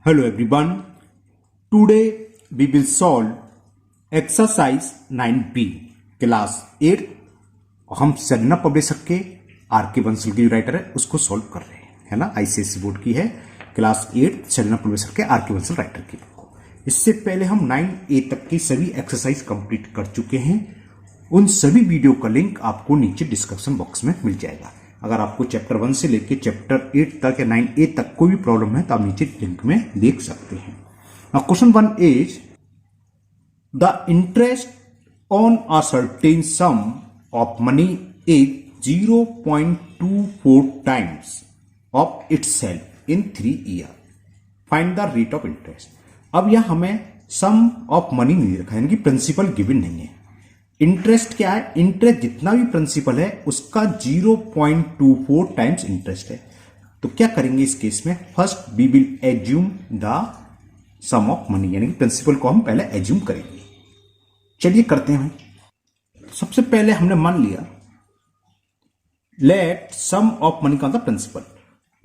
Hello everyone. Today we will solve exercise 9B class 8। हम सजना publisher के R K. Bansal की जो राइटर है उसको सॉल्व कर रहे हैं, है ना। आईसीएसई बोर्ड की है क्लास 8 सजना पब्लिशर के आर.के. बंसल राइटर की बुक को। इससे पहले हम 9A तक की सभी एक्सरसाइज कंप्लीट कर चुके हैं। उन सभी वीडियो का लिंक आपको नीचे डिस्क्रिप्शन बॉक्स में मिल जाएगा। अगर आपको चैप्टर 1 से लेकर चैप्टर 8 तक या 9A तक कोई भी प्रॉब्लम है तो आप नीचे लिंक में देख सकते हैं। Now question 1 is the interest on a certain some of money is 0.24 times of itself in 3 year. Find the rate of interest. अब यह हमें सम ऑफ मनी नहीं रखा है, यानी कि प्रिंसिपल गिवन नहीं है। इंटरेस्ट क्या है? इंटरेस्ट जितना भी प्रिंसिपल है उसका 0.24 टाइम्स इंटरेस्ट है। तो क्या करेंगे इस केस में? First we will assume the sum of money, यानी कि प्रिंसिपल को हम पहले एज्यूम करेंगे। चलिए करते हैं। सबसे पहले हमने मान लिया लेट सम ऑफ मनी का मतलब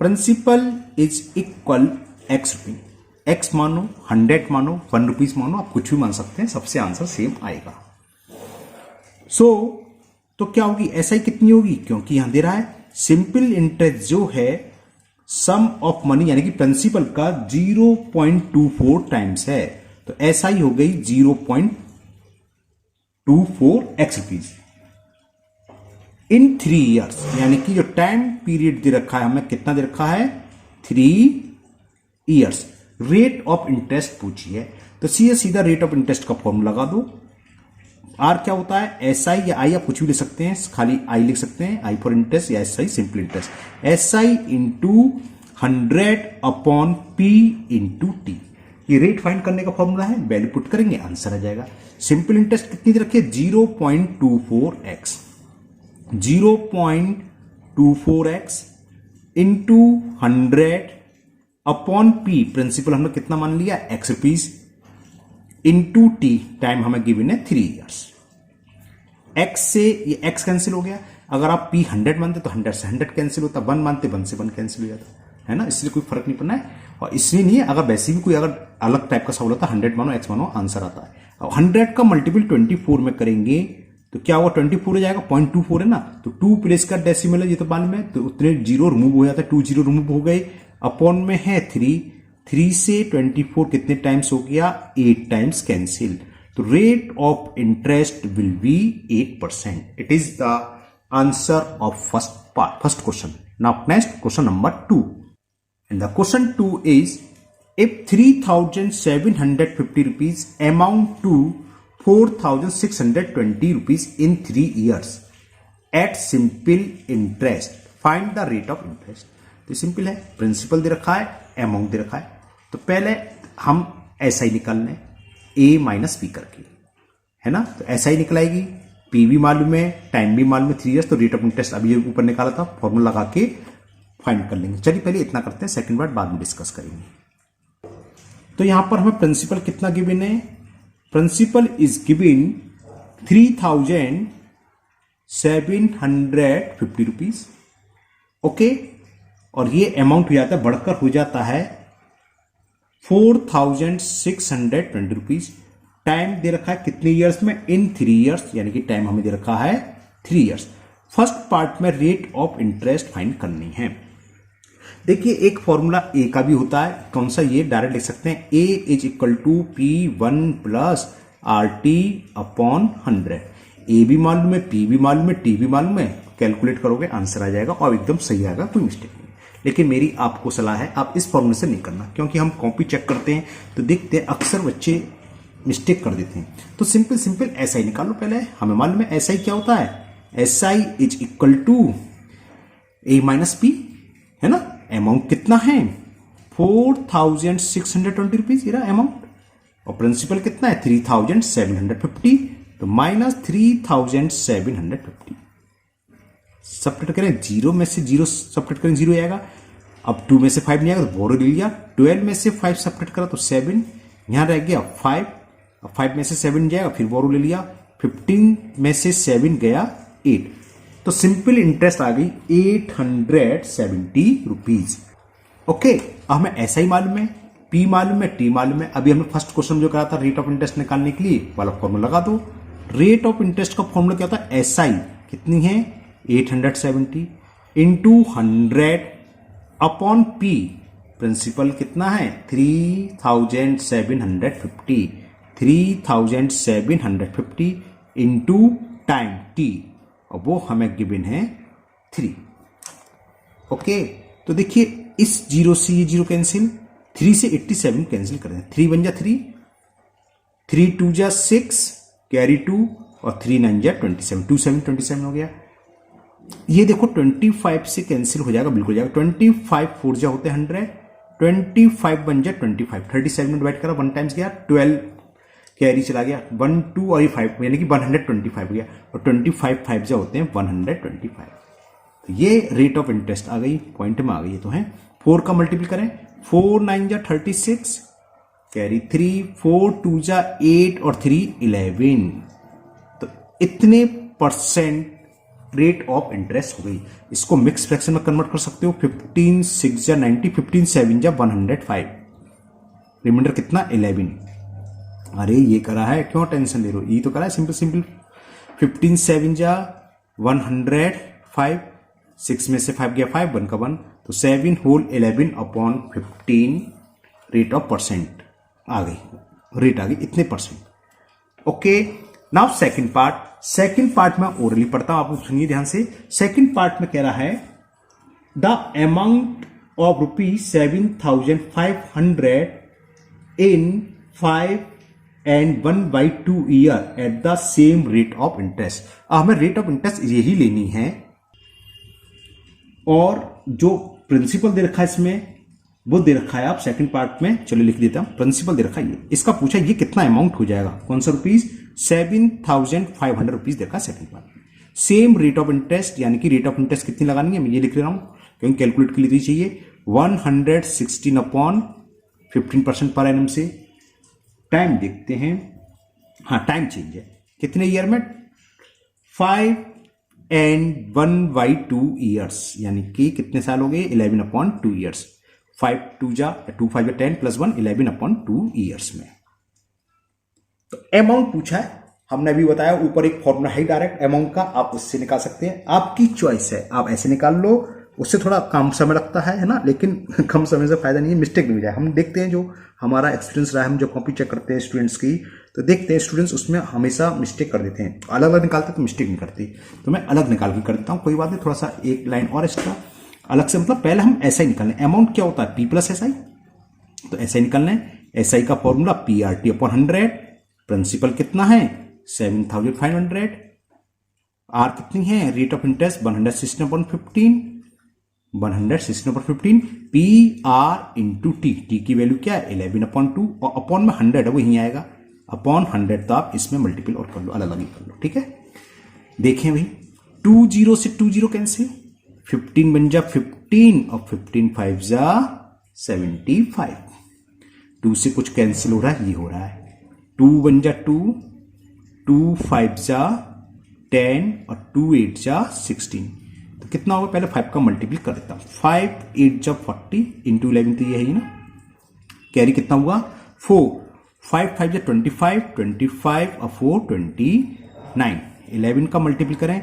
principal is equal X rupee. X मानो, 100 मानो, 1 रुपीज मानो, आप कुछ भी मान सकते हैं, सबसे आंसर सेम आएगा। तो क्या होगी? एसआई कितनी होगी? क्योंकि यहां दे रहा है सिंपल इंटरेस्ट जो है सम ऑफ मनी यानी कि प्रिंसिपल का 0.24 टाइम्स है, तो एसआई हो गई 0.24 एक्स रुपीज इन 3 ईयर्स, यानी कि जो टाइम पीरियड दे रखा है हमें, कितना दे रखा है? 3 ईयर्स। रेट ऑफ इंटरेस्ट पूछी है तो सीधा रेट ऑफ इंटरेस्ट का फॉर्मूला लगा दो। आर क्या होता है? एस आई या आई, आप कुछ भी लिख सकते हैं, खाली आई लिख सकते हैं, आई फॉर इंटरेस्ट या S I simple interest. S I into 100 upon P into T. ये रेट फाइंड करने का फॉर्मूला है, वैल्यू पुट करेंगे आंसर आ जाएगा। सिंपल इंटरेस्ट कितनी दे रखी है? 0.24x 0.24x into 100 upon P, principal हमने कितना मान लिया? X rupees into T, time हमें गिवन है 3 ईयर्स। एक्स से ये एक्स कैंसिल हो गया। अगर आप पी 100 मानते तो 100 से 100 कैंसिल होता, 1 मानते 1 से 1 कैंसिल हो जाता, है ना। इसलिए कोई फर्क नहीं पड़ना है। और इसलिए नहीं है, अगर वैसे भी कोई अगर अलग टाइप का सवाल होता, 100 मानो एक्स मानो, आंसर आता है। और 100 का मल्टीपल 24 में करेंगे तो क्या होगा? 24 हो जाएगा, 0.24 है ना, तो 2 प्लेस का डेसिमल है, ये तो मालूम है, तो उतने जीरो रिमूव हो जाता है, 2 जीरो रिमूव हो गए, अपॉन में है 3 से 24 कितने टाइम्स हो गया? 8 टाइम्स कैंसिल। तो rate of interest will be 8%। It is the answer of first question. Now next question number 2, and the question 2 is if 3,750 rupees amount to 4,620 rupees in 3 years at simple interest, find the rate of interest. तो simple है, principal दे रखा है, amount दे रखा है, तो पहले हम एसआई निकाल लें ए माइनस पी करके, है ना। तो एसआई निकलाएगी, पी भी मालूम है, टाइम भी मालूम है 3 ईयर्स, तो रेट ऑफ इंटरेस्ट अभी ये ऊपर निकाला था, फॉर्मूला लगा के फाइंड कर लेंगे। चलिए पहले इतना करते हैं, सेकंड पार्ट बाद में डिस्कस करेंगे। तो यहां पर हमें प्रिंसिपल कितना गिवन है? Principal is given 3,750 rupees, okay. और ये अमाउंट हो जाता है, बढ़कर हो जाता है 4,620 रुपीज। टाइम दे रखा है कितने ईयर्स में? इन 3 ईयर्स, यानी कि टाइम हमें दे रखा है 3 ईयर्स। फर्स्ट पार्ट में रेट ऑफ इंटरेस्ट फाइंड करनी है। देखिए एक फॉर्मूला ए का भी होता है, कौन सा? ये डायरेक्ट लिख सकते हैं, A is equal to P1 plus RT upon 100। A भी मालूम है, पी भी मालूम है, टी भी मालूम है, कैलकुलेट करोगे आंसर आ जाएगा और एकदम सही आएगा, कोई मिस्टेक नहीं। लेकिन मेरी आपको सलाह है आप इस फॉर्मूले से नहीं करना, क्योंकि हम कॉपी चेक करते हैं तो देखते हैं अक्सर बच्चे मिस्टेक कर देते हैं। तो सिंपल एसआई निकाल लो पहले। हमें मालूम है एसआई क्या होता है? SI is equal to A minus P, है ना। अमाउंट कितना है? 4,620 रुपीज, ये रहा अमाउंट, और प्रिंसिपल कितना है? 3,750, तो माइनस 3,750। सब्ट्रैक्ट करें, जीरो में से जीरो सब्ट्रैक्ट करें, जीरो आएगा। अब 2 में से 5 नहीं आएगा तो बोरो ले लिया। 12 में से 5 सब्ट्रैक्ट करा तो 7, यहां रह गया 5, अब 5 में से 7 जाएगा, फिर बोरो ले लिया। 15 में से 7 गया 8, तो सिंपल इंटरेस्ट आ गई 870 रुपीज। ओके, अब हमें ऐसा ही मालूम है, पी मालूम है, टी मालूम है। अभी हमने फर्स्ट क्वेश्चन जो करा था रेट ऑफ इंटरेस्ट निकालने के लिए वाला फॉर्मूला लगा दो। रेट ऑफ इंटरेस्ट का फॉर्मूला क्या होता है, एसआई कितनी है 870 इंटू 100 अपॉन पी, प्रिंसिपल कितना है 3750 इंटू टाइम टी, और वो हमें गिवन है 3। ओके, तो देखिए इस जीरो से ये जीरो कैंसिल, 3 से 87 कैंसिल कर दें, 3 बन जा 3, 3 2 जा 6 कैरी 2 और 3 9 जा 27, 2 7 27 हो गया। ये देखो 25 से कैंसिल हो जाएगा, बिल्कुल जाएगा। 25 4 जा होते हैं 100, 25 बन जा 25, 37 में डिवाइड करा, 1 टाइम्स गया 12 कैरी चला गया, 1 2 और ये 5 यानी कि 125 हो गया, और 25 5 जा होते हैं 125। तो ये रेट ऑफ इंटरेस्ट आ गई, पॉइंट में आ गई। ये तो है 4 का मल्टीपल करें, 4 9 जा 36 कैरी 3, 4 2 जा 8 और 3 11, तो इतने परसेंट रेट ऑफ इंटरेस्ट हो गई। इसको मिक्स फ्रैक्शन में कन्वर्ट कर सकते हो, 15 6 जा 90, 15 7 जा 105, रिमाइंडर कितना 11। अरे ये करा है, क्यों टेंशन ले रहे हो, ये तो करा है सिंपल सिंपल। 15 7 जा 105, 6 में से 5 गया 5, 1 का 1, तो 7 whole 11 upon 15 rate of percent आ गई, रेट आ गई इतने percent. Okay, now second part. Second part में ओरली पढ़ता हूं, आप सुनिए ध्यान से। सेकंड पार्ट में कह रहा है the amount of ₹7,500 in 5 and 1/2 year eight the same rate of interest. हमें रेट ऑफ इंटरेस्ट यही लेनी है, और जो प्रिंसिपल दे रखा है इसमें वो दे रखा है, आप सेकंड पार्ट में चलो लिख देता हूं। प्रिंसिपल दे रखा है, इसका पूछा ये कितना अमाउंट हो जाएगा, कौन सा रुपीज, 7,500 रुपीज देखा second part. Same rate of interest, यानी कि रेट ऑफ इंटरेस्ट कितनी लगानी है मैं ये लिख रहा हूं, क्योंकि कैलकुलेट के लिए चाहिए 116 अपॉन 15% पर एनम से। टाइम देखते हैं, हाँ टाइम चेंज है, कितने ईयर में 5 and 1/2 ईयर्स, यानी कि कितने साल हो गए 11 अपॉन 2 ईयर्स। 5 2 जा 2 5 10 प्लस 1 11 अपॉन 2 ईयर्स में। तो अमाउंट पूछा है, हमने अभी बताया ऊपर एक फॉर्मूला है डायरेक्ट अमाउंट का, आप उससे निकाल सकते हैं, आपकी चॉइस है, आप ऐसे निकाल लो, उससे थोड़ा कम समय लगता है ना, लेकिन कम समय से फायदा नहीं है, मिस्टेक नहीं हो जाए। हम देखते हैं जो हमारा एक्सपीरियंस रहा है, हम जो कॉपी चेक करते हैं स्टूडेंट्स की, तो देखते हैं स्टूडेंट्स उसमें हमेशा मिस्टेक कर देते हैं, अलग अलग निकालते हैं तो मिस्टेक नहीं करती, तो मैं अलग निकाल के कर देता हूँ, कोई बात नहीं, थोड़ा सा एक लाइन और एक्स्ट्रा अलग से, मतलब पहले हम ऐसा ही निकालना है। अमाउंट क्या होता है, P प्लस SI, तो ऐसा ही निकालना है। SI का फॉर्मूला PRT अपॉन 100, प्रिंसिपल कितना है 7,500, R कितनी है rate of interest 116 upon 15, 116 upon 15, PR into T, T की वैल्यू क्या है 11 अपॉन 2, और अपॉन में 100 है वो यहीं आएगा, अपॉन 100 तो आप इसमें मल्टीपल और कर लो, अलग अलग कर लो, ठीक है। देखें भाई 2 0 से 2 0 कैंसिल, 15 बन जा 15 और 15 5 जा 75, 2 से कुछ कैंसिल हो रहा है, ये हो रहा है 2 बन जा 2, 2 5 जा 10 और 2 8 जा 16, तो कितना होगा पहले 5 का मल्टीपल कर देता हूं, 5 8 जा 40 इंटू 11 तो ये है ही ना, कैरी कितना हुआ 4, 5 5 जा 25, 25 और 4 29, 11 का मल्टीपल करें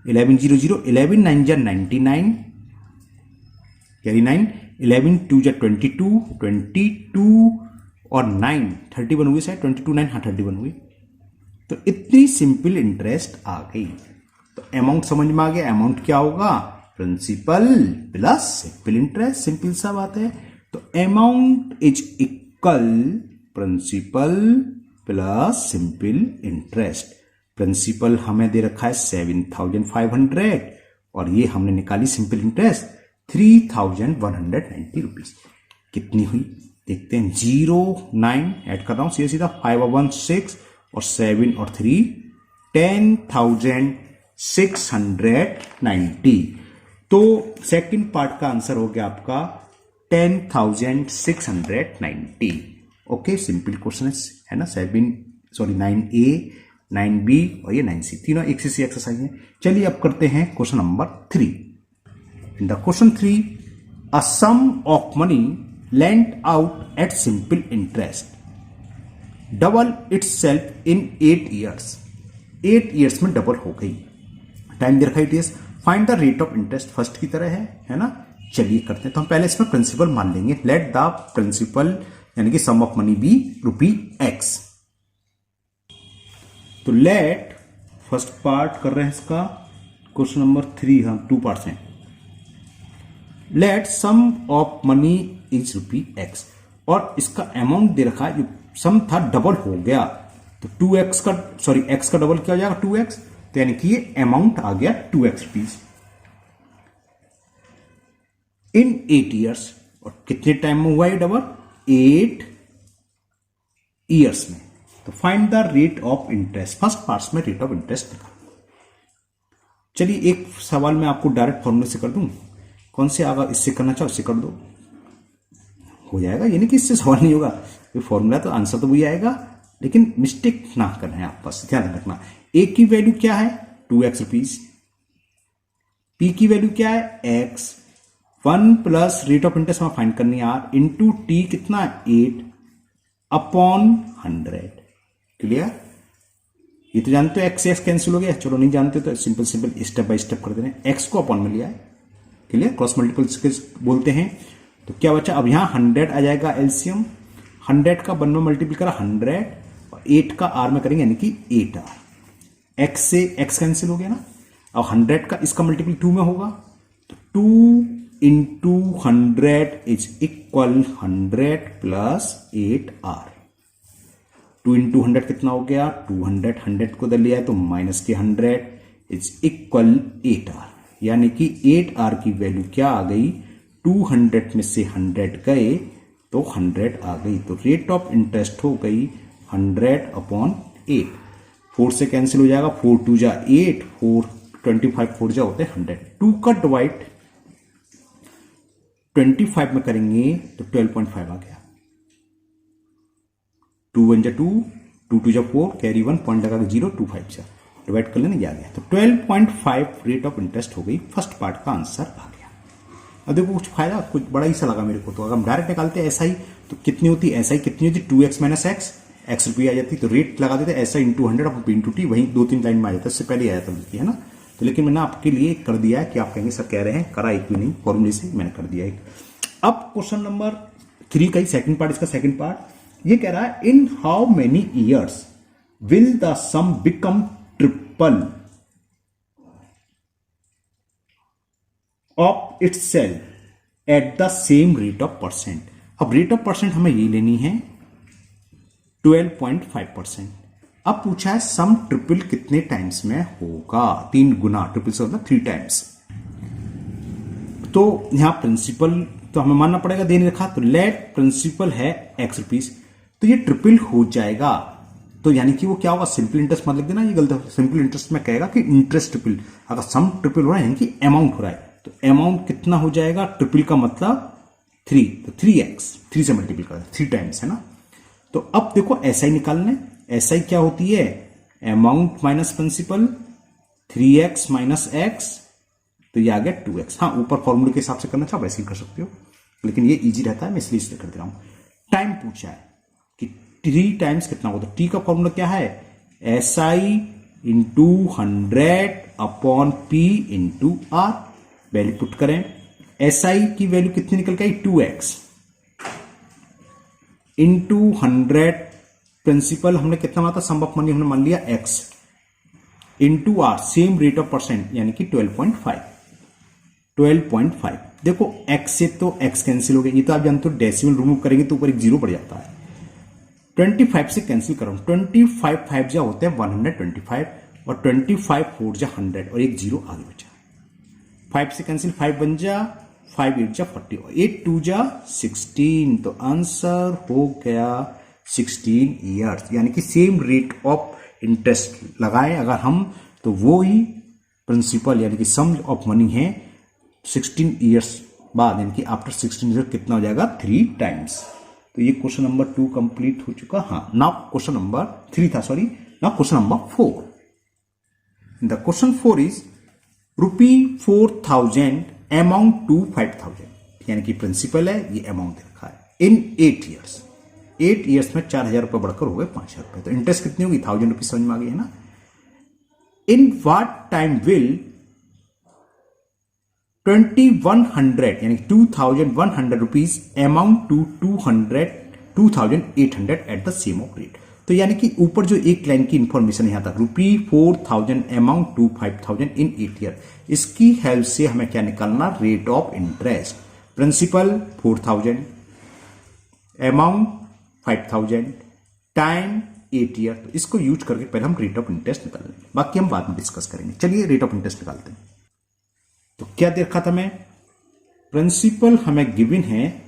11 0 0, 11 9 जा 99 कैरी 9, 11 2 जा 22, 22 और 9 31 हुई शायद, 22 9 हाँ 31 हुई। तो इतनी सिंपल इंटरेस्ट आ गई, तो अमाउंट समझ में आ गया। अमाउंट क्या होगा, principal plus simple interest, simple सा बात है। तो amount is equal principal plus simple interest. Principal हमें दे रखा है 7,500 और ये हमने निकाली सिंपल इंटरेस्ट 3,190 रुपीज। कितनी हुई देखते हैं, 0 9 ऐड कर रहा हूं सीधा सीधा, 5 और 1 6 और 7 और 3 10,690। तो सेकंड पार्ट का आंसर हो गया आपका 10,690। ओके, सिंपल क्वेश्चन है ना, 9A 9B और ये 9C तीनों एक सी एक्सरसाइज है। चलिए अब करते हैं question number 3। In the question 3 a sum of money lent out at simple interest, double itself in 8 years. 8 years में डबल हो गई. टाइम दे रखा है 8 years. Find the rate of interest first की तरह है ना. चलिए करते हैं. तो हम पहले इसमें प्रिंसिपल मान लेंगे. लेट द प्रिंसिपल यानी कि सम ऑफ मनी बी ₹x. तो लेट फर्स्ट पार्ट कर रहे हैं इसका क्वेश्चन नंबर 3. हम 2 पार्ट्स हैं. Let sum of money is ₹x और इसका अमाउंट दे रखा है. जो सम था डबल हो गया तो 2x का x का डबल क्या हो जाएगा 2x. तो यानी कि ये अमाउंट आ गया 2x रुपीज इन 8 years. और कितने टाइम में हुआ ये डबल 8 years में. तो find the rate of interest. First part में रेट ऑफ इंटरेस्ट निकाल. चलिए एक सवाल मैं आपको डायरेक्ट फॉर्मूले से कर दूं. कौन से आगा इससे करना चाहो इससे कर दो हो जाएगा. ये नहीं कि इससे सवाल नहीं होगा. ये फॉर्मूला तो आंसर तो वही आएगा लेकिन मिस्टेक ना करना है आप. बस ध्यान रखना. ए की वैल्यू क्या है 2x रुपीज. पी की वैल्यू क्या है x. 1 plus rate of interest में फाइंड करनी है r इंटू टी कितना 8 अपॉन 100. क्लियर. ये तो जानते हो एक्स एक्स कैंसिल हो गया. चलो नहीं जानते तो सिंपल स्टेप बाय स्टेप कर दे रहे हैं. एक्स को अपॉन में लिया है. क्लियर. क्रॉस मल्टीपल बोलते हैं. तो क्या बचा अब यहां 100 आ जाएगा एलसीएम. 100 का 1 में मल्टीपल करा 100 और 8 का r में करेंगे यानी कि 8r. एक्स से एक्स कैंसिल हो गया ना. और 100 का इसका मल्टीपल 2 में होगा तो 2 into 100 is equal 100 plus 8r. 2 into 100 कितना हो गया 200. 100 को दल लिया है तो माइनस के 100 इज इक्वल 8r. यानी कि 8r की वैल्यू क्या आ गई 200 में से 100 गए तो 100 आ गई. तो रेट ऑफ इंटरेस्ट हो गई 100 अपॉन 8. 4 से कैंसिल हो जाएगा. 4 2 जा 8 4 25 4 जा होते 100. 2 का डिवाइड 25 में करेंगे तो 12.5 आ गया. 2 1 जा 2 2 2 जा 4 कैरी 1 पॉइंट लगा 0 2 5 जा डिवाइड कर लेने आ गया. तो 12.5 रेट ऑफ इंटरेस्ट हो गई. फर्स्ट पार्ट का आंसर आ गया. अब देखो कुछ फायदा कुछ बड़ा ही सा लगा मेरे को. तो अगर हम डायरेक्ट निकालते ऐसा ही तो कितनी होती ऐसा ही कितनी होती 2x माइनस x रुपये आ जाती. तो रेट लगा देते ऐसा इंटू 100 और p इंटू टी. वहीं 2-3 लाइन में आ जाता. इससे पहले आ जाता है ना. तो लेकिन मैंने आपके लिए कर दिया है कि आप कहेंगे सर कह रहे हैं करा एक भी नहीं फॉर्मूले से मैंने कर दिया एक. अब क्वेश्चन नंबर 3 का ही सेकंड पार्ट. इसका सेकंड पार्ट ये कह रहा है in how many years will the sum become triple of itself at the same rate of percent. अब रेट ऑफ परसेंट हमें ये लेनी है 12.5%. अब पूछा है सम ट्रिपल कितने टाइम्स में होगा. 3 गुना. ट्रिपल से होता 3 टाइम्स. तो यहां प्रिंसिपल तो हमें मानना पड़ेगा दे नहीं रखा. तो लेट प्रिंसिपल है x रुपीज. तो ये ट्रिपल हो जाएगा. तो यानी कि वो क्या होगा सिंपल इंटरेस्ट मत लिख देना ये गलत. सिंपल इंटरेस्ट में कहेगा कि इंटरेस्ट ट्रिपल. अगर सम ट्रिपल हो रहा है यानी कि अमाउंट हो रहा है तो अमाउंट कितना हो जाएगा ट्रिपल का मतलब 3. तो 3x 3 से मल्टीपल कर 3 टाइम्स है ना. तो अब देखो ऐसा ही निकालना है. ऐसा ही क्या होती है amount minus principal 3x minus x. तो ये आ गया 2x. हाँ ऊपर फॉर्मूले के हिसाब से करना चाहो वैसे ही कर सकते हो लेकिन ये इजी रहता है मैं इसलिए कर दे रहा हूं. टाइम पूछा है कि 3 टाइम्स कितना होगा. तो टी का फॉर्मूला क्या है SI into 100 upon P into R. Value put करें. SI की वैल्यू कितनी निकल के आई 2x इंटू 100. प्रिंसिपल हमने कितना माना था सम ऑफ मनी हमने मान लिया x into R same rate of percent यानी कि 12.5. देखो x से तो x कैंसिल हो गया. ये तो आप जानते हो डेसिमल रिमूव करेंगे तो ऊपर एक 0 पड़ जाता है. 25 से कैंसिल करो. 25 5 जा होते हैं 125 और 25 4 जा 100 और एक 0 आगे बचा. 5 से कैंसिल 5 बन जा 5 8 जा 40 और 8 2 जा 16. तो आंसर हो गया 16 ईयर्स. यानी कि सेम रेट ऑफ इंटरेस्ट लगाए अगर हम तो वो ही प्रिंसिपल यानी कि सम ऑफ मनी है 16 ईयर्स बाद यानी कि आफ्टर 16 ईयर्स कितना हो जाएगा 3 टाइम्स. तो ये क्वेश्चन नंबर 2 कंप्लीट हो चुका. हाँ नाउ क्वेश्चन नंबर 3 था sorry. Now question number 4. The question 4 is ₹4,000 amount to 5,000. यानी कि प्रिंसिपल है ये अमाउंट दे रखा है. इन 8 ईयर्स। 8 ईयर्स में 4,000 रुपये बढ़कर हो गए 5,000 रुपये, तो इंटरेस्ट कितनी होगी 1,000 रुपीज, समझ में आ गई है ना। इन व्हाट टाइम विल 2100 यानी 2,100 rupees amount to 2,800 at the same of rate. तो यानी कि ऊपर जो एक लाइन की इंफॉर्मेशन यहां तक ₹4,000 अमाउंट टू 5,000 इन 8 ईयर, इसकी हेल्प से हमें क्या निकालना, rate of interest. Principal 4,000, amount 5,000, time 8 year. तो इसको यूज करके पहले हम रेट ऑफ इंटरेस्ट निकाल लेंगे, बाकी हम बाद में डिस्कस करेंगे। चलिए रेट ऑफ इंटरेस्ट निकालते हैं। तो क्या देखा था मैं, प्रिंसिपल हमें गिवन है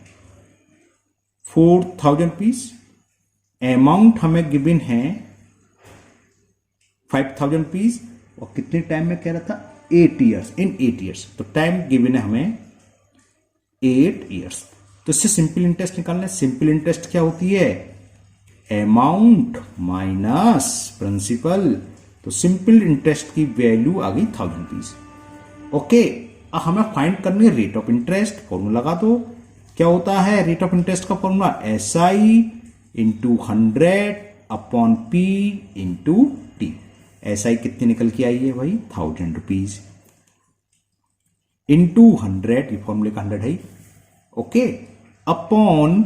4,000 रुपीज, अमाउंट हमें गिवन है 5,000 रुपीज, और कितने टाइम में कह रहा था 8 ईयर्स, इन 8 ईयर्स। तो टाइम गिवन है हमें 8 ईयर्स। तो इससे सिंपल इंटरेस्ट निकालना है। सिंपल इंटरेस्ट क्या होती है, अमाउंट माइनस प्रिंसिपल। तो सिंपल इंटरेस्ट की वैल्यू आ गई 1,000 रुपीज। ओके, अब हमें फाइंड करनी है रेट ऑफ इंटरेस्ट। फॉर्मूला लगा दो, क्या होता है रेट ऑफ इंटरेस्ट का formula, SI into 100 upon P into T। SI कितनी निकल के आई है भाई 1,000 रुपीज, इंटू 100, ये फॉर्मूले का 100 है, okay, upon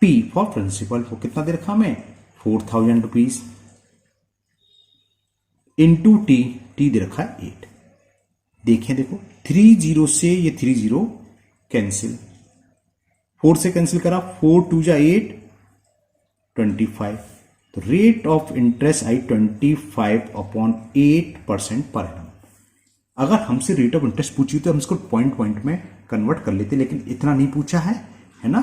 P for principal, वो कितना दे रखा हमें 4,000 रुपीज, इंटू T दे रखा है 8। देखिए देखो 30 से ये 30 कैंसिल, 4 से कैंसिल करा, 4 2 जा 8, 25। तो rate of interest I 25/8% per annum. अगर हमसे रेट ऑफ इंटरेस्ट पूछी तो हम इसको पॉइंट पॉइंट में कन्वर्ट कर लेते, लेकिन इतना नहीं पूछा है ना।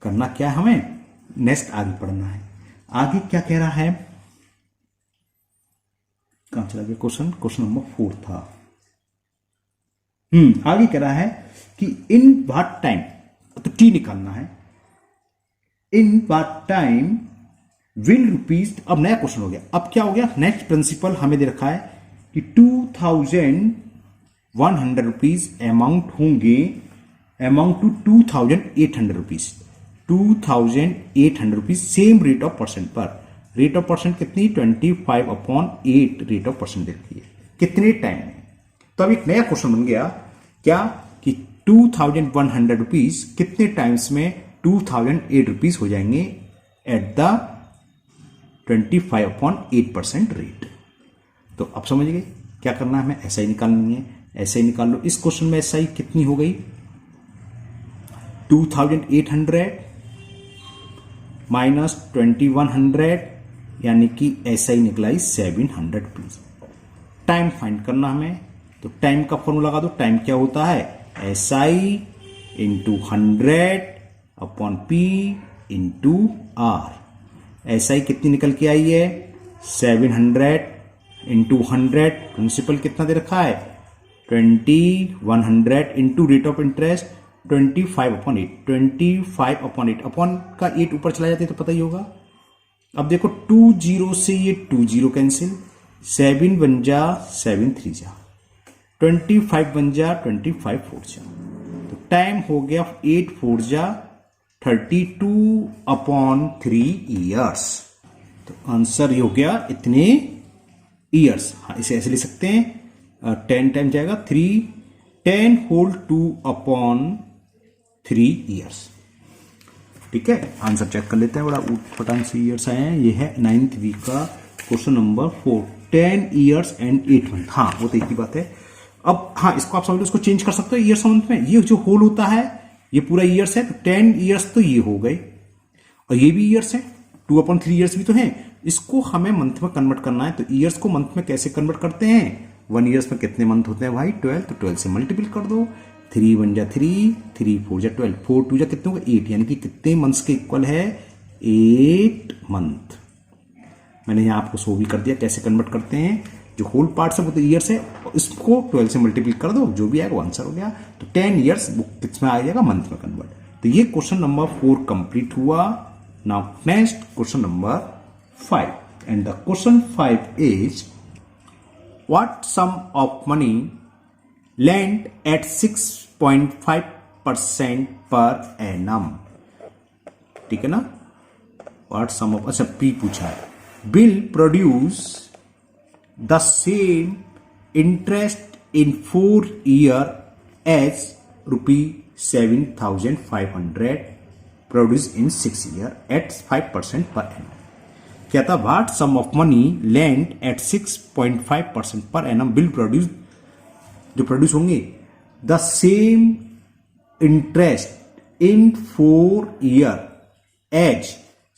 करना क्या है हमें, नेक्स्ट आगे पढ़ना है। आगे क्या कह रहा है, कहां चला गया क्वेश्चन, क्वेश्चन नंबर 4 था। आगे कह रहा है कि इन व्हाट टाइम, तो टी निकालना है, in what time will rupees. अब नया क्वेश्चन हो गया, अब क्या हो गया, नेक्स्ट प्रिंसिपल हमें दे रखा है कि 2,100 रुपीज अमाउंट होंगे, amount to 2,800 rupees, 2,800 rupees same rate of percent पर। रेट ऑफ परसेंट कितनी 25/8 रेट ऑफ परसेंट दे रखी है, कितने टाइम में। तो अब एक नया क्वेश्चन बन गया क्या कि 2,100 रुपीज कितने टाइम्स में 2,008 रुपीज हो जाएंगे एट द 25/8% रेट। तो अब समझ गए क्या करना है, हमें SI निकालनी है। SI निकाल लो। इस क्वेश्चन में SI कितनी हो गई 2,800 माइनस 2,100, यानी कि SI निकलाई 700 रुपीज। टाइम फाइंड करना हमें, तो टाइम का फॉर्मूला लगा दो। टाइम क्या होता है, SI into 100 upon P into R। SI कितनी निकल के आई है 700 इंटू 100, प्रिंसिपल कितना दे रखा है 2,100 into rate of interest 25/8, 25/8 upon का 8 ऊपर चला जाते तो पता ही होगा। अब देखो 20 से ये 20 कैंसिल, 7 1 जा 7 3 जा, 25 1 जा 25 4 जा। तो टाइम हो गया 8 4 जा 32/3 ईयर्स। तो आंसर ये हो गया इतने ईयर्स। हाँ, इसे ऐसे लिख सकते हैं 10 टाइम जाएगा 3, 10 होल 2/3 ईयर्स। ठीक है, आंसर चेक कर लेते हैं, बड़ा ऊटपटांग से ईयर्स आए हैं। ये है 9th वीक का question number 4, 10 years and 8 month. हाँ, वो तो एक ही बात है। अब हाँ, इसको आप समझ लो, इसको चेंज कर सकते हो ईयर्स मंथ में। ये जो होल होता है ये पूरा ईयर्स है, तो 10 ईयर्स तो ये हो गए, और ये भी ईयर्स है, 2/3 ईयर्स भी तो है। इसको हमें मंथ में कन्वर्ट करना है। तो ईयर्स को मंथ में कैसे कन्वर्ट करते हैं, 1 ईयर्स में कितने मंथ होते हैं भाई 12, तो 12 से मल्टीपल कर दो, 3 1 जा 3, 3 4 जा 12, 4 2 जा कितने होगा 8, यानी कि कितने मंथ्स के इक्वल है 8 मंथ। मैंने यहां आपको शो भी कर दिया कैसे कन्वर्ट करते हैं। जो होल पार्ट है वो तो ईयर्स है, और इसको 12 से मल्टीपल कर दो, जो भी आएगा वो आंसर हो गया। तो 10 ईयर्स वो किसमें आ जाएगा, मंथ में कन्वर्ट। तो ये क्वेश्चन नंबर 4 कंप्लीट हुआ। Now next question number 5, and the question 5 is what sum of money lent at 6.5% per annum ठीक है ना, व्हाट सम ऑफ, अच्छा पी पूछा है, will produce the same interest in 4 year as ₹7,500 produce in 6 year at 5% per annum. क्या था, what sum of money lent at 6.5% per annum will produce, जो produce होंगे the same interest in 4 year as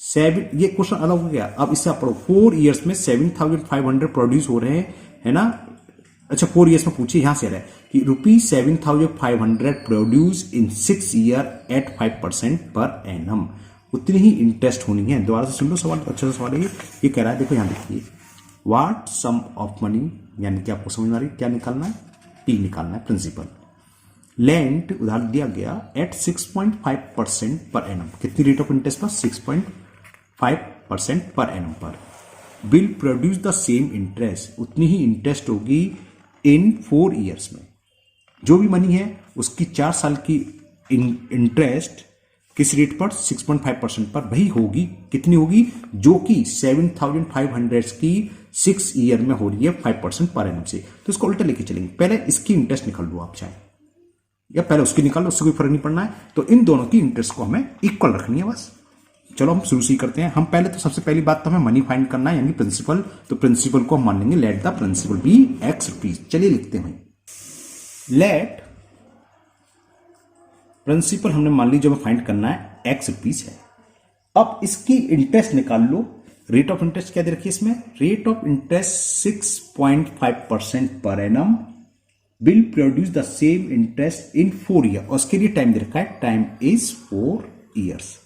7, ये question अलग हो गया। अब इससे आप पढ़ो, 4 ईयर्स में 7,500 प्रोड्यूस हो रहे हैं, है ना। अच्छा 4 ईयर्स में पूछिए, यहां से रहा है कि ₹7,500 produce in 6 year at 5% per annum, उतनी ही इंटरेस्ट होनी है। दोबारा से सुन लो सवाल, अच्छा सा सवाल है ये कह रहा है, देखो यहां देखिए, व्हाट सम ऑफ मनी, यानी कि आपको समझ में आ रही क्या निकालना है, पी निकालना है, प्रिंसिपल लैंड उधार दिया गया एट 6.5% पर एनम, कितनी रेट ऑफ इंटरेस्ट पर, 6.5% पर एनम पर, will produce the same interest, उतनी ही इंटरेस्ट होगी इन 4 ईयर्स में। जो भी मनी है उसकी 4 साल की इंटरेस्ट किस रेट पर, 6.5% पर वही होगी, कितनी होगी, जो कि 7,500 की 6 ईयर में हो रही है 5% पर एनम से। तो इसको उल्टा लेके चलेंगे, पहले इसकी इंटरेस्ट निकाल लो आप चाहे, या पहले उसकी निकाल लो, उससे कोई फर्क नहीं पड़ना है। तो इन दोनों की इंटरेस्ट को हमें इक्वल रखनी है बस। चलो हम शुरू से ही करते हैं। हम पहले तो सबसे पहली बात तो हमें मनी फाइंड करना है, यानी प्रिंसिपल। तो प्रिंसिपल को हम मान लेंगे let the principal be X rupees. चलिए लिखते हैं, लेट प्रिंसिपल हमने मान ली, जो हमें फाइंड करना है एक्स रुपीज है। अब इसकी इंटरेस्ट निकाल लो। रेट ऑफ इंटरेस्ट क्या दे रखी है इसमें, rate of interest 6.5% per annum will produce the same interest in 4 year, और उसके लिए टाइम दे रखा है, टाइम इज 4 ईयर्स।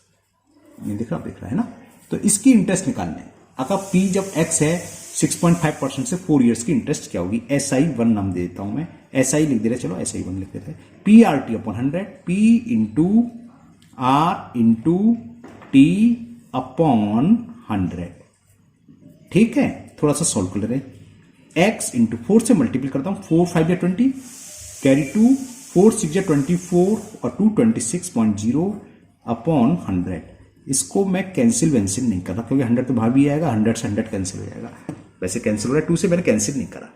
ये देख रहा है ना। तो इसकी इंटरेस्ट निकालना है। अगर पी जब एक्स है 6.5% से 4 ईयर्स की इंटरेस्ट क्या होगी, SI1 नाम दे देता हूं मैं, SI लिख दे रहे, चलो SI1 लिख देते हैं, PRT upon 100, P into R into T upon 100, ठीक है। थोड़ा सा सॉल्व कर ले रहे, x इंटू 4 से मल्टीप्लाई करता हूं, 4 5 या 20, कैरी 2, 4 6 या 24 और 2 26.0 अपॉन 100। इसको मैं कैंसिल वेंसिल नहीं कर रहा, क्योंकि 100 तो बाहर भी आएगा, 100 से 100 कैंसिल हो जाएगा, वैसे कैंसिल हो रहा है, 2 से मैंने कैंसिल नहीं करा।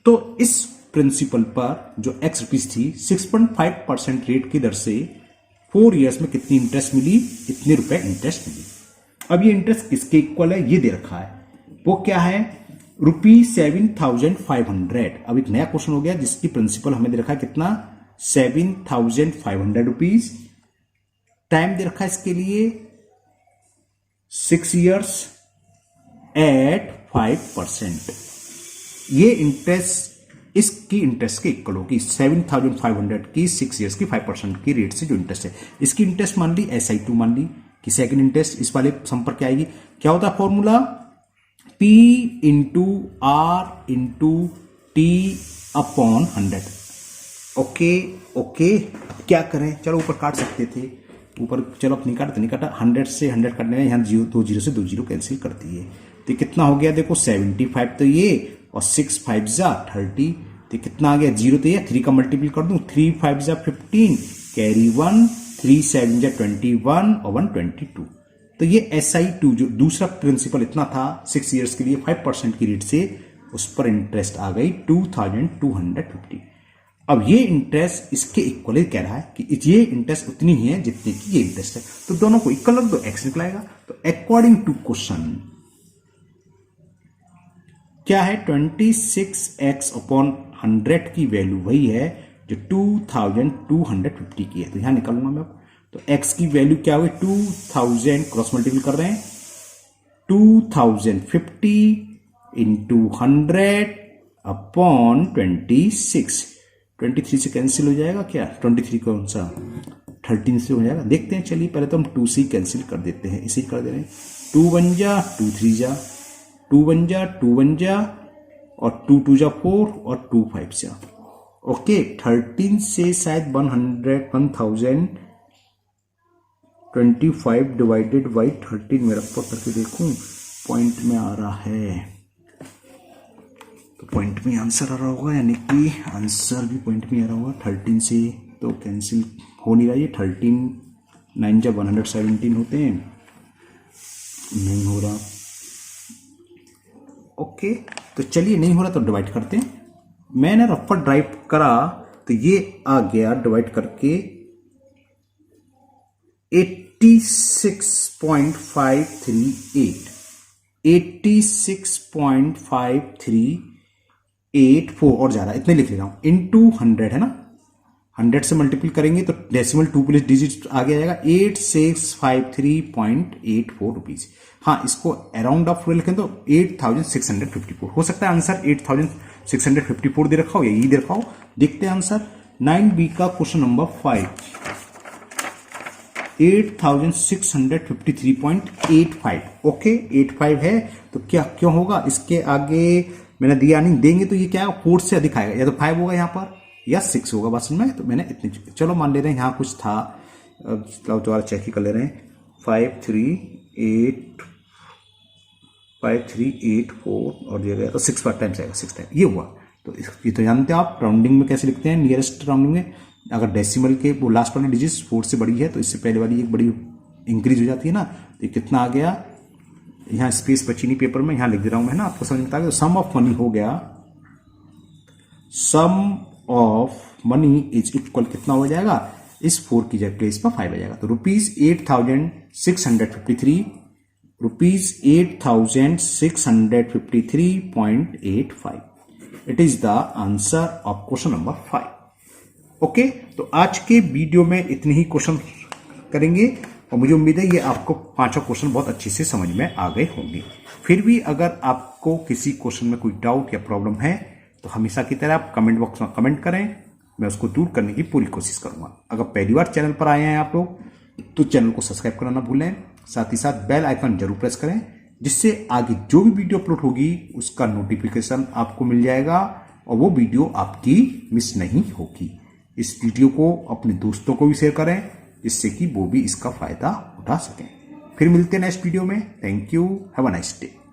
तो इस प्रिंसिपल पर जो एक्स रुपीज थी, 6.5% रेट की दर से 4 ईयर्स में कितनी इंटरेस्ट मिली, इतने रुपए इंटरेस्ट मिली। अब ये इंटरेस्ट किसके इक्वल है, ये दे रखा है, वो क्या है, ₹7,500। अब एक नया क्वेश्चन हो गया जिसकी प्रिंसिपल हमें दे रखा है कितना, 7,500 रुपीज, टाइम दे रखा है इसके लिए 6 ईयर्स एट 5%। ये इंटरेस्ट इसकी इंटरेस्ट के इक्वल होगी, 7,500 की 6 ईयर्स की 5% की रेट से जो इंटरेस्ट है, इसकी इंटरेस्ट मान ली SI2 मान ली कि सेकंड इंटरेस्ट इस वाले संपर्क क्या आएगी, क्या होता है formula, P into R into T upon 100। Okay क्या करें, चलो ऊपर काट सकते थे, ऊपर चलो अपनी काट नहीं काटा, 100 से 100 काटने में यहाँ 2 जीरो से 2 जीरो कैंसिल कर दिए, तो कितना हो गया देखो 75 तो ये, और 6 5 जा 30, तो कितना आ गया, 0 तो ये, 3 का मल्टीपल कर दूं, 3 5 जा 15, कैरी 1, 3 7 जा 21 और 1 22। तो ये SI2 जो दूसरा प्रिंसिपल इतना था 6 ईयर्स के लिए 5% की रेट से, उस पर इंटरेस्ट आ गई 2250। अब ये इंटरेस्ट इसके इक्वल कह रहा है कि ये इंटरेस्ट उतनी ही है जितनी की ये इंटरेस्ट है, तो दोनों को इक्वल रख दो, एक्स निकलाएगा। तो अकॉर्डिंग टू क्वेश्चन क्या है, 26x अपॉन 100 की वैल्यू वही है जो 2250 की है, तो यहां निकालूंगा मैं। तो x की वैल्यू क्या हुई, 2000 क्रॉस मल्टीपल कर रहे हैं, 2050 इंटू 100 अपॉन 26, 23 से कैंसिल हो जाएगा क्या, 23 कौन सा 13 से हो जाएगा, देखते हैं। चलिए पहले तो हम 2 से कैंसिल कर देते हैं, इसे कर दे रहे हैं, 2 1 जा 2 3 जा 2 1 जा 2 1 जा और 2 2 जा 4 और 2 5 जा। ओके 13 से शायद 1025 डिवाइडेड बाई 13 मेरा करके देखूं, पॉइंट में आ रहा है, तो पॉइंट में आंसर आ रहा होगा, यानी कि आंसर भी पॉइंट में आ रहा होगा। 13 से तो कैंसिल हो नहीं रहा, ये 13 9 जब 117 होते हैं, नहीं हो रहा। ओके, तो चलिए नहीं हो रहा तो डिवाइड करते हैं। मैंने रफर ड्राइव करा तो ये आ गया डिवाइड करके 86.538, 86.5384 और जा रहा है, इतने लिख ले रहा हूं, इनटू 100 है ना, 100 से मल्टीपल करेंगे तो डेसिमल 2 प्लेस डिजिट आगे आ जाएगा 8653.84 रुपीज। हाँ, इसको अराउंड ऑफ लिखें तो 8654 हो सकता है। आंसर 8654 दे रखा हो या ये दे रखा हो। देखते हैं आंसर 9B का क्वेश्चन नंबर 5, 8653.85। ओके, 85 है तो क्या क्यों होगा, इसके आगे मैंने दिया नहीं, देंगे तो ये क्या 4 से अधिक आएगा, या तो 5 होगा यहाँ पर या 6 होगा बस में, तो मैंने इतने, चलो मान ले रहे हैं यहाँ कुछ था, दोबारा चेक ही कर ले रहे हैं। 5384 और दिया गया तो 6 बार टाइम्स आएगा, 6 टाइम ये हुआ। तो ये तो जानते हैं आप, राउंडिंग में कैसे लिखते हैं, नियरेस्ट राउंडिंग में अगर डेसिमल के वो लास्ट वाली डिजिट 4 से बड़ी है तो इससे पहले वाली एक बड़ी इंक्रीज हो जाती है ना। तो कितना आ गया, यहाँ स्पेस बची नहीं पेपर में, यहाँ लिख दे रहा हूं मैं ना, आपको समझ में आ गया। तो सम ऑफ मनी हो गया, सम ऑफ मनी इज इक्वल कितना हो जाएगा, इस 4 की जगह प्लेस पर 5 आ जाएगा। तो ₹8,653, ₹8,653.85। It is the answer of question number 5। Okay, तो आज के वीडियो में इतने ही क्वेश्चन करेंगे और मुझे उम्मीद है ये आपको 5 क्वेश्चन बहुत अच्छे से समझ में आ गए होंगे। फिर भी अगर आपको किसी क्वेश्चन में कोई डाउट या प्रॉब्लम है तो हमेशा की तरह आप कमेंट बॉक्स में कमेंट करें, मैं उसको दूर करने की पूरी कोशिश करूंगा। अगर पहली बार चैनल पर आए हैं आप लोग तो चैनल को सब्सक्राइब करना ना भूलें, साथ ही साथ बेल आइकन जरूर प्रेस करें, जिससे आगे जो भी वीडियो अपलोड होगी उसका नोटिफिकेशन आपको मिल जाएगा और वो वीडियो आपकी मिस नहीं होगी। इस वीडियो को अपने दोस्तों को भी शेयर करें, जिससे कि वो भी इसका फायदा उठा सकें। फिर मिलते हैं नेक्स्ट वीडियो में। Thank you, have a nice day.